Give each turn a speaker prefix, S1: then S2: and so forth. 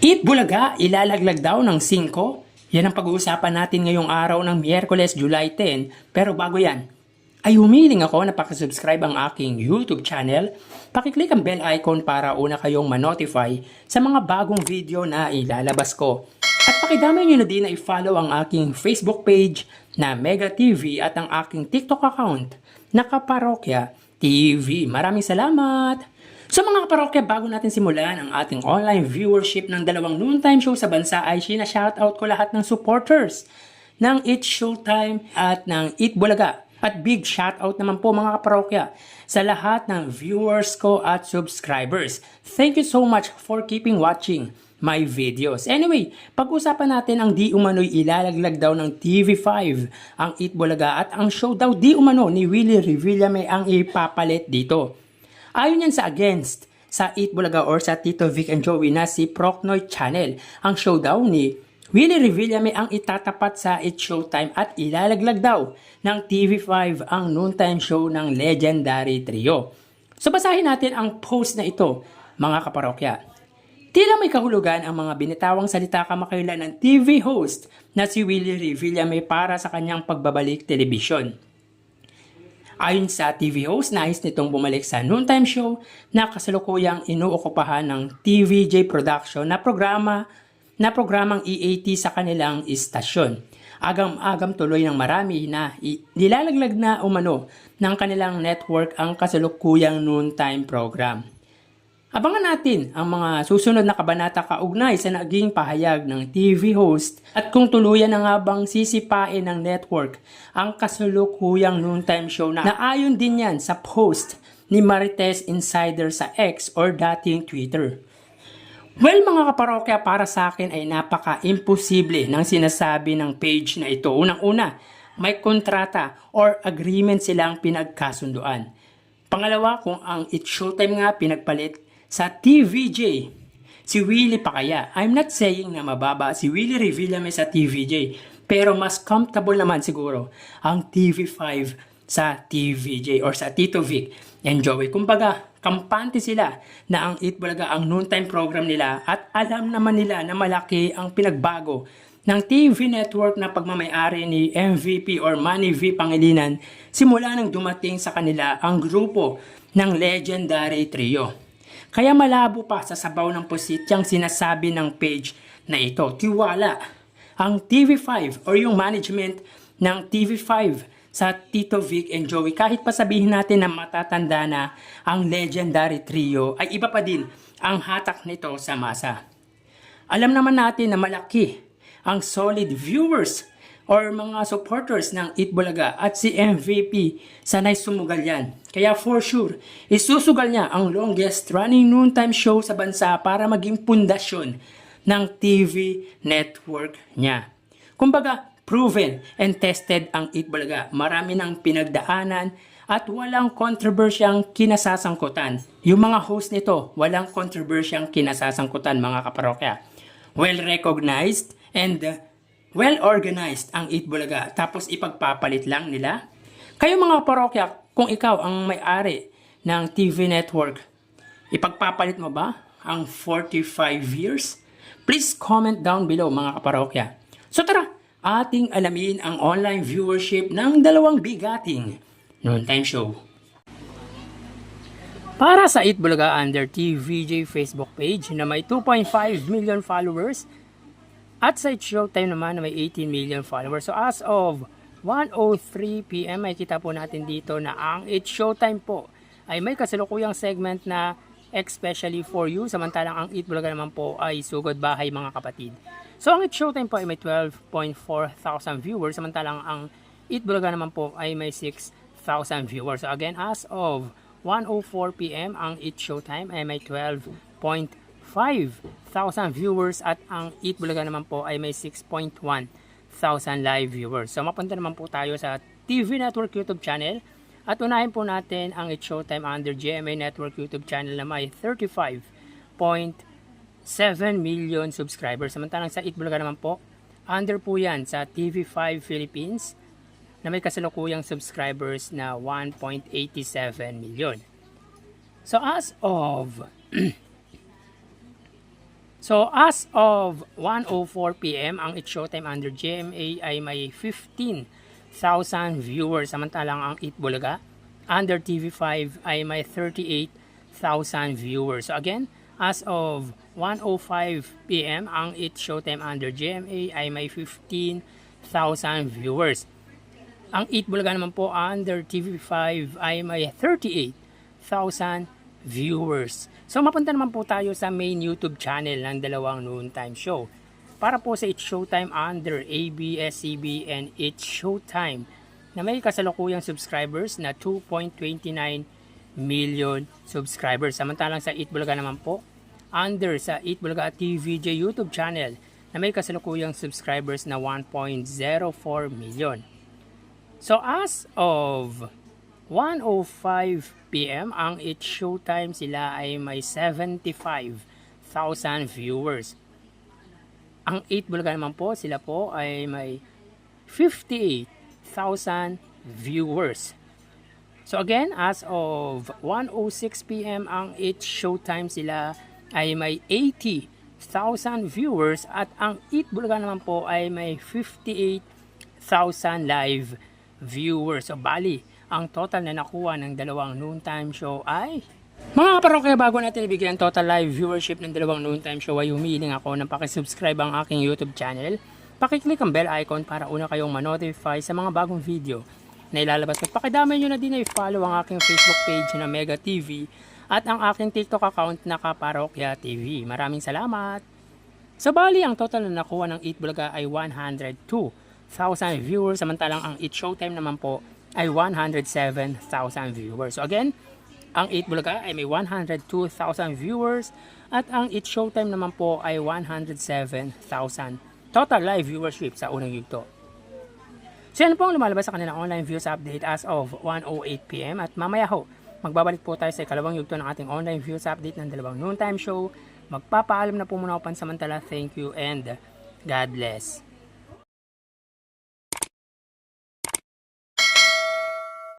S1: Eat Bulaga, ilalaglag daw ng 5? Yan ang pag-uusapan natin ngayong araw ng Miyerkules, July 10. Pero bago yan, ay humiling ako na pakisubscribe ang aking YouTube channel. Pakiclick ang bell icon para una kayong ma-notify sa mga bagong video na ilalabas ko. At pakidamay nyo na din na i-follow ang aking Facebook page na Mega TV at ang aking TikTok account na Kaparokya TV. Maraming salamat! So mga kaparokya, bago natin simulan ang ating online viewership ng dalawang noontime show sa bansa ay shoutout ko lahat ng supporters ng It's Showtime at ng Eat Bulaga. At big shoutout naman po mga kaparokya sa lahat ng viewers ko at subscribers. Thank you so much for keeping watching my videos. Anyway, pag-usapan natin ang di umano'y ilalaglag daw ng TV5 ang Eat Bulaga at ang show daw di umano ni Willie Revillame ang ipapalit dito. Ayon yan sa against sa Eat Bulaga or sa Tito Vic and Joey na si Procnoy Channel. Ang show daw ni Willie Revillame ang itatapat sa It's Showtime at ilalaglag daw ng TV5 ang noontime show ng Legendary Trio. So basahin natin ang post na ito, mga kaparokya. Tila may kahulugan ang mga binitawang salita kamakailan ng TV host na si Willie Revillame para sa kanyang pagbabalik telebisyon. Ayon sa TV host, nais nitong bumalik sa noontime show na kasalukuyang inuokupahan ng TVJ Production na programang EAT sa kanilang istasyon. Agam-agam tuloy ng marami na nilalaglag na umano ng kanilang network ang kasalukuyang noontime program. Abangan natin ang mga susunod na kabanata kaugnay sa naging pahayag ng TV host at kung tuluyan na nga bang sisipain ng network ang kasalukuyang noontime show na ayon din yan sa post ni Marites Insider sa X or dating Twitter. Well mga kaparokya, para sa akin ay napaka-imposible ng sinasabi ng page na ito. Unang-una, may kontrata or agreement silang pinagkasunduan. Pangalawa, kung ang It's Showtime nga pinagpalit sa TVJ, si Willie pa kaya? I'm not saying na mababa si Willie Revillame sa TVJ, pero mas comfortable naman siguro ang TV5 sa TVJ or sa Tito Vic and Joey. Kumbaga, kampante sila na ang Eat Bulaga ang noontime program nila at alam naman nila na malaki ang pinagbago ng TV network na pagmamayari ni MVP or Manny V. Pangilinan simula nang dumating sa kanila ang grupo ng Legendary Trio. Kaya malabo pa sa sabaw ng pusit yung sinasabi ng page na ito. Tiwala ang TV5 or yung management ng TV5 sa Tito Vic and Joey. Kahit pa sabihin natin na matatanda na ang Legendary Trio, ay iba pa din ang hatak nito sa masa. Alam naman natin na malaki ang solid viewers or mga supporters ng Eat Bulaga at si MVP sanay sumugal yan. Kaya for sure, isusugal niya ang longest running noontime show sa bansa para maging pundasyon ng TV network niya. Kumbaga, proven and tested ang Eat Bulaga. Marami ng pinagdaanan at walang kontrobersyang kinasasangkutan. Yung mga host nito, walang kontrobersyang kinasasangkutan mga kaparokya. Well-recognized and well-organized ang Eat Bulaga, tapos ipagpapalit lang nila. Kayo mga parokya, kung ikaw ang may-ari ng TV network, ipagpapalit mo ba ang 45 years? Please comment down below mga kaparokya. So tara, ating alamin ang online viewership ng dalawang bigating noontime show. Para sa Eat Bulaga under TVJ Facebook page na may 2.5 million followers, at sa It's Showtime naman na may 18 million followers. So as of 1:03 PM ay kita po natin dito na ang It's Showtime po ay may kasalukuyang segment na especially for you. Samantalang ang Eat Bulaga naman po ay sugod bahay mga kapatid. So ang It's Showtime po ay may 12.4 thousand viewers. Samantalang ang Eat Bulaga naman po ay may 6,000 viewers. So again, as of 1:04 PM ang It's Showtime ay may 12.5 thousand viewers at ang Eat Bulaga naman po ay may 6.1 thousand live viewers. So mapunta naman po tayo sa TV Network YouTube channel at unahin po natin ang It's Showtime under GMA Network YouTube channel na may 35.7 million subscribers. Samantalang sa Eat Bulaga naman po, under po yan sa TV5 Philippines na may kasalukuyang subscribers na 1.87 million. So as of So as of 1:04 PM, ang It's Showtime under GMA ay may 15,000 viewers. Samantalang ang Eat Bulaga under TV5 ay may 38,000 viewers. So again, as of 1:05 PM, ang It's Showtime under GMA ay may 15,000 viewers. Ang Eat Bulaga naman po under TV5 ay may 38,000 viewers. So mapunta naman po tayo sa main YouTube channel ng dalawang noontime show. Para po sa It's Showtime under ABS-CBN It's Showtime na may kasalukuyang subscribers na 2.29 million subscribers. Samantalang sa Eat Bulaga naman po under sa Eat Bulaga TVJ YouTube channel na may kasalukuyang subscribers na 1.04 million. So as of 1:05 PM, ang It's Showtime sila ay may 75,000 viewers. Ang Eat Bulaga naman po, sila po ay may 58,000 viewers. So again, as of 1:06 PM, ang It's Showtime sila ay may 80,000 viewers at ang Eat Bulaga naman po ay may 58,000 live viewers. So bali, ang total na nakuha ng dalawang noontime show ay mga kaparokya. Bago natin ibigay ang total live viewership ng dalawang noontime show ay humiling ako ng pakisubscribe ang aking YouTube channel. Pakiclick ang bell icon para una kayong ma-notify sa mga bagong video na ilalabas. At pakidamay nyo na din na i-follow ang aking Facebook page na Mega TV at ang aking TikTok account na Kaparokya TV. Maraming salamat! So bali, ang total na nakuha ng Eat Bulaga ay 102,000 viewers, samantalang ang It's Showtime naman po ay 107,000 viewers. So again, ang Eat Bulaga ay may 102,000 viewers at ang It's Showtime naman po ay 107,000 total live viewership sa unang yugto. So yan po ang lumalabas sa kanilang online views update as of 1:08 PM at mamaya ho, magbabalik po tayo sa ikalawang yugto ng ating online views update ng dalawang noontime show. Magpapaalam na po muna ako pansamantala. Thank you and God bless.